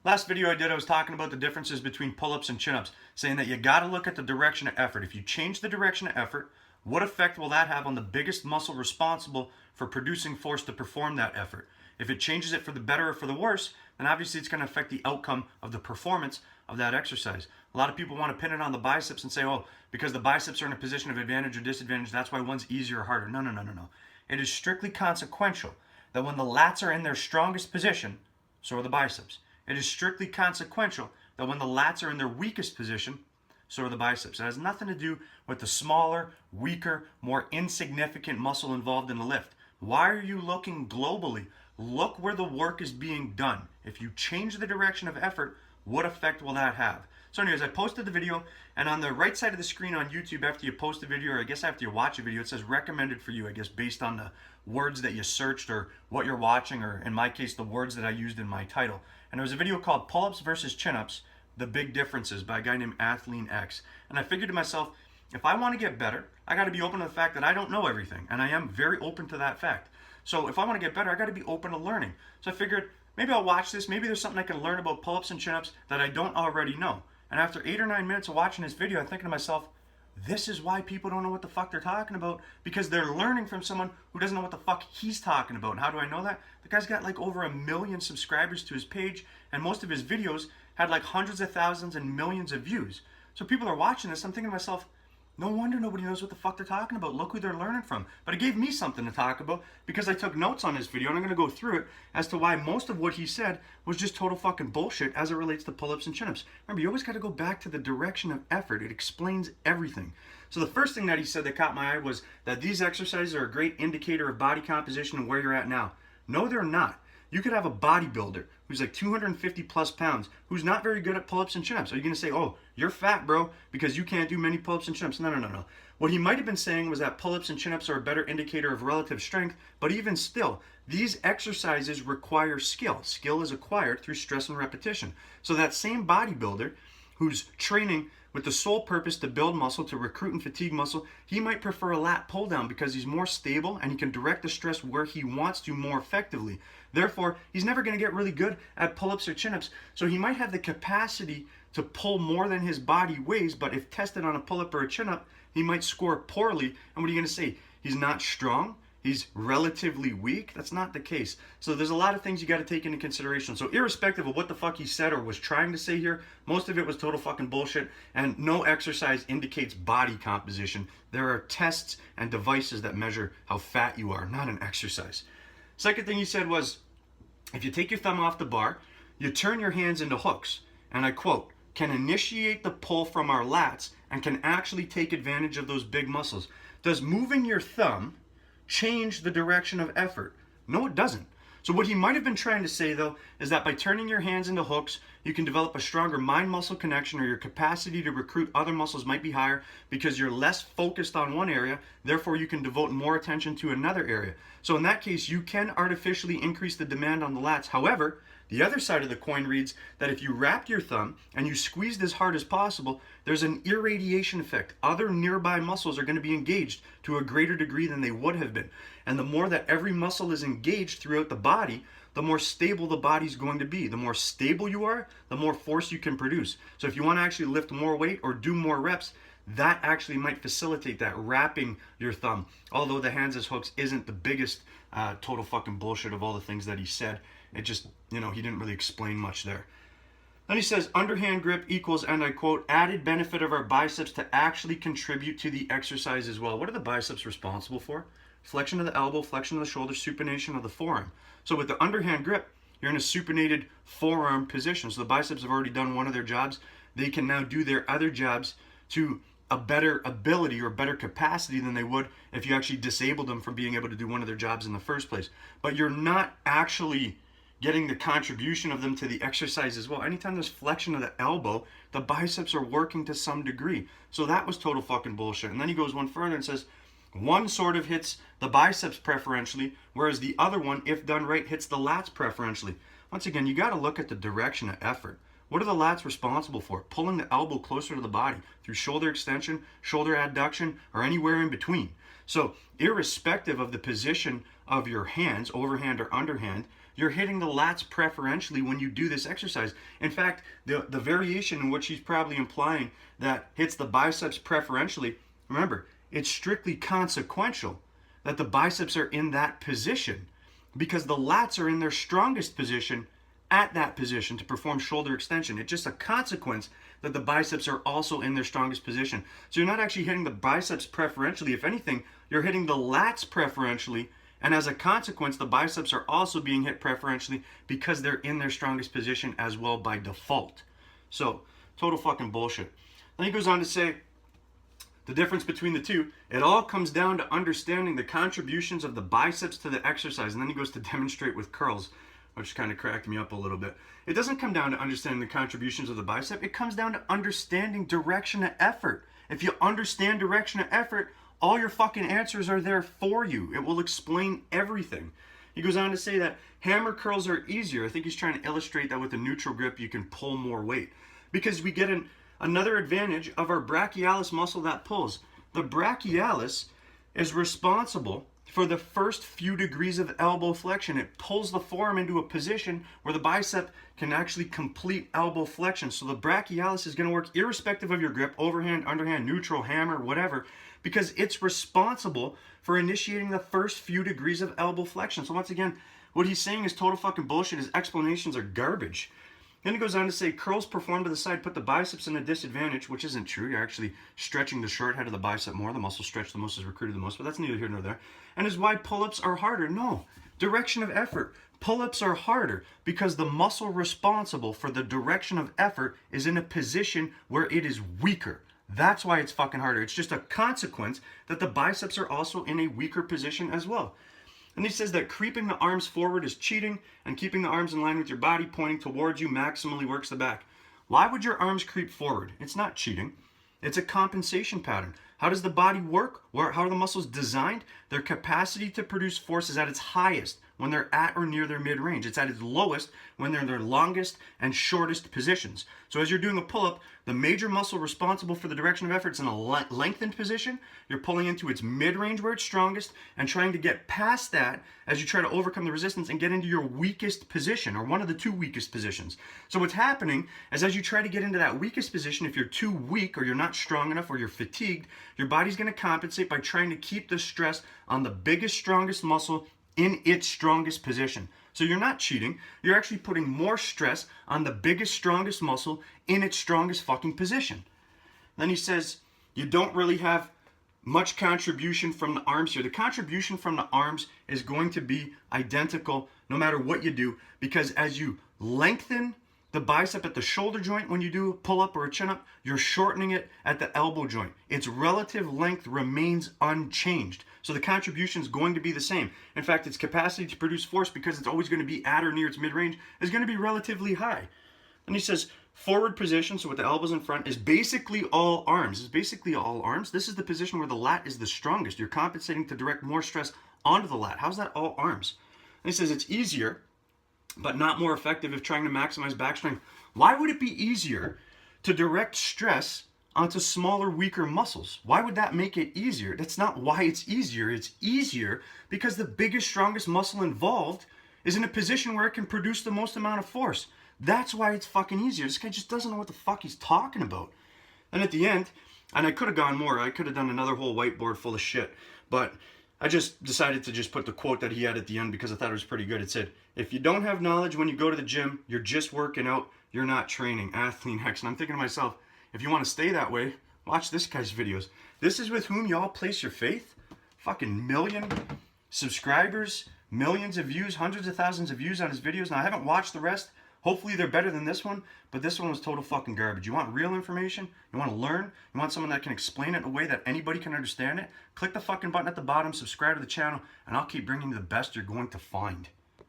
Last video I did, I was talking about the differences between pull-ups and chin-ups, saying that you got to look at the direction of effort. If you change the direction of effort, what effect will that have on the biggest muscle responsible for producing force to perform that effort? If it changes it for the better or for the worse, then obviously it's going to affect the outcome of the performance of that exercise. A lot of people want to pin it on the biceps and say, oh, because the biceps are in a position of advantage or disadvantage, that's why one's easier or harder. No, no, no, no, no. It is strictly consequential that when the lats are in their strongest position, so are the biceps. It is strictly consequential that when the lats are in their weakest position, so are the biceps. It has nothing to do with the smaller, weaker, more insignificant muscle involved in the lift. Why are you looking globally? Look where the work is being done. If you change the direction of effort, what effect will that have? So anyways, I posted the video, and on the right side of the screen on YouTube, after you post a video, or I guess after you watch a video, it says recommended for you, I guess based on the words that you searched or what you're watching, or in my case, the words that I used in my title. And there was a video called Pull-Ups versus Chin-Ups, The Big Differences by a guy named AthleanX. And I figured to myself, if I want to get better, I got to be open to the fact that I don't know everything. And I am very open to that fact. So if I want to get better, I got to be open to learning. So I figured, maybe I'll watch this. Maybe there's something I can learn about pull-ups and chin-ups that I don't already know. And after 8 or 9 minutes of watching this video, I'm thinking to myself, this is why people don't know what the fuck they're talking about, because they're learning from someone who doesn't know what the fuck he's talking about. And how do I know that? The guy's got like over 1 million subscribers to his page, and most of his videos had like hundreds of thousands and millions of views. So people are watching this. I'm thinking to myself, no wonder nobody knows what the fuck they're talking about. Look who they're learning from. But it gave me something to talk about because I took notes on this video, and I'm going to go through it as to why most of what he said was just total fucking bullshit as it relates to pull-ups and chin-ups. Remember, you always got to go back to the direction of effort. It explains everything. So the first thing that he said that caught my eye was that these exercises are a great indicator of body composition and where you're at now. No, they're not. You could have a bodybuilder who's like 250 plus pounds who's not very good at pull-ups and chin-ups. Are you going to say, oh, you're fat, bro, because you can't do many pull-ups and chin-ups? No, no, no, no. What he might have been saying was that pull-ups and chin-ups are a better indicator of relative strength, but even still, these exercises require skill. Skill is acquired through stress and repetition. So that same bodybuilder who's training with the sole purpose to build muscle, to recruit and fatigue muscle, he might prefer a lat pull down because he's more stable and he can direct the stress where he wants to more effectively. Therefore, he's never going to get really good at pull-ups or chin-ups. So he might have the capacity to pull more than his body weighs, but if tested on a pull-up or a chin-up, he might score poorly. And what are you going to say? He's not strong? He's relatively weak? That's not the case. So there's a lot of things you got to take into consideration. So irrespective of what the fuck he said or was trying to say here, most of it was total fucking bullshit, and no exercise indicates body composition. There are tests and devices that measure how fat you are, not an exercise. Second thing he said was, if you take your thumb off the bar, you turn your hands into hooks, and I quote, can initiate the pull from our lats and can actually take advantage of those big muscles. Does moving your thumb change the direction of effort? No, it doesn't. So what he might have been trying to say, though, is that by turning your hands into hooks, you can develop a stronger mind-muscle connection, or your capacity to recruit other muscles might be higher because you're less focused on one area, therefore you can devote more attention to another area. So in that case, you can artificially increase the demand on the lats. However, the other side of the coin reads that if you wrap your thumb and you squeezed as hard as possible, there's an irradiation effect. Other nearby muscles are going to be engaged to a greater degree than they would have been. And the more that every muscle is engaged throughout the body, the more stable the body's going to be. The more stable you are, the more force you can produce. So if you want to actually lift more weight or do more reps, that actually might facilitate that, wrapping your thumb. Although the hands as hooks isn't the biggest total fucking bullshit of all the things that he said. It just, he didn't really explain much there. Then he says, underhand grip equals, and I quote, added benefit of our biceps to actually contribute to the exercise as well. What are the biceps responsible for? Flexion of the elbow, flexion of the shoulder, supination of the forearm. So with the underhand grip, you're in a supinated forearm position. So the biceps have already done one of their jobs. They can now do their other jobs to a better ability or better capacity than they would if you actually disabled them from being able to do one of their jobs in the first place. But you're not actually getting the contribution of them to the exercise as well. Anytime there's flexion of the elbow, the biceps are working to some degree. So that was total fucking bullshit. And then he goes one further and says, one sort of hits the biceps preferentially, whereas the other one, if done right, hits the lats preferentially. Once again, you got to look at the direction of effort. What are the lats responsible for? Pulling the elbow closer to the body through shoulder extension, shoulder adduction, or anywhere in between. So irrespective of the position of your hands, overhand or underhand, you're hitting the lats preferentially when you do this exercise. In fact, the variation in which he's probably implying that hits the biceps preferentially, remember, it's strictly consequential that the biceps are in that position because the lats are in their strongest position at that position to perform shoulder extension. It's just a consequence that the biceps are also in their strongest position. So you're not actually hitting the biceps preferentially. If anything, you're hitting the lats preferentially, and as a consequence, the biceps are also being hit preferentially because they're in their strongest position as well by default. So, total fucking bullshit. Then he goes on to say, the difference between the two, it all comes down to understanding the contributions of the biceps to the exercise. And then he goes to demonstrate with curls, which kind of cracked me up a little bit. It doesn't come down to understanding the contributions of the bicep. It comes down to understanding direction of effort. If you understand direction of effort, all your fucking answers are there for you. It will explain everything. He goes on to say that hammer curls are easier. I think he's trying to illustrate that with a neutral grip, you can pull more weight. Because we get another advantage of our brachialis muscle that pulls. The brachialis is responsible for the first few degrees of elbow flexion. It pulls the forearm into a position where the bicep can actually complete elbow flexion. So the brachialis is going to work irrespective of your grip, overhand, underhand, neutral, hammer, whatever, because it's responsible for initiating the first few degrees of elbow flexion. So once again, what he's saying is total fucking bullshit. His explanations are garbage. Then he goes on to say, curls performed to the side put the biceps in a disadvantage, which isn't true. You're actually stretching the short head of the bicep more. The muscle stretched the most is recruited the most, but that's neither here nor there. And is why pull-ups are harder. No, direction of effort. Pull-ups are harder because the muscle responsible for the direction of effort is in a position where it is weaker. That's why it's fucking harder. It's just a consequence that the biceps are also in a weaker position as well. And he says that creeping the arms forward is cheating, and keeping the arms in line with your body pointing towards you maximally works the back. Why would your arms creep forward? It's not cheating. It's a compensation pattern. How does the body work? How are the muscles designed? Their capacity to produce force is at its highest when they're at or near their mid-range. It's at its lowest when they're in their longest and shortest positions. So as you're doing a pull-up, the major muscle responsible for the direction of effort is in a lengthened position. You're pulling into its mid-range where it's strongest and trying to get past that as you try to overcome the resistance and get into your weakest position, or one of the two weakest positions. So what's happening is as you try to get into that weakest position, if you're too weak or you're not strong enough or you're fatigued, your body's going to compensate by trying to keep the stress on the biggest, strongest muscle in its strongest position. So you're not cheating. You're actually putting more stress on the biggest, strongest muscle in its strongest fucking position. Then he says, you don't really have much contribution from the arms here. The contribution from the arms is going to be identical no matter what you do, because as you lengthen the bicep at the shoulder joint when you do a pull-up or a chin-up, you're shortening it at the elbow joint. Its relative length remains unchanged. So the contribution is going to be the same. In fact, its capacity to produce force, because it's always going to be at or near its mid-range, is going to be relatively high. And he says, forward position, so with the elbows in front, is basically all arms. It's basically all arms. This is the position where the lat is the strongest. You're compensating to direct more stress onto the lat. How's that all arms? And he says it's easier, but not more effective if trying to maximize back strength. Why would it be easier to direct stress onto smaller, weaker muscles? Why would that make it easier? That's not why it's easier. It's easier because the biggest, strongest muscle involved is in a position where it can produce the most amount of force. That's why it's fucking easier. This guy just doesn't know what the fuck he's talking about. And at the end, and I could have gone more, I could have done another whole whiteboard full of shit, but I just decided to just put the quote that he had at the end because I thought it was pretty good. It said, if you don't have knowledge when you go to the gym, you're just working out, you're not training. AthleanX. And I'm thinking to myself, if you want to stay that way, watch this guy's videos. This is with whom y'all place your faith? Fucking million subscribers, millions of views, hundreds of thousands of views on his videos. Now, I haven't watched the rest. Hopefully they're better than this one, but this one was total fucking garbage. You want real information? You want to learn? You want someone that can explain it in a way that anybody can understand it? Click the fucking button at the bottom, subscribe to the channel, and I'll keep bringing you the best you're going to find.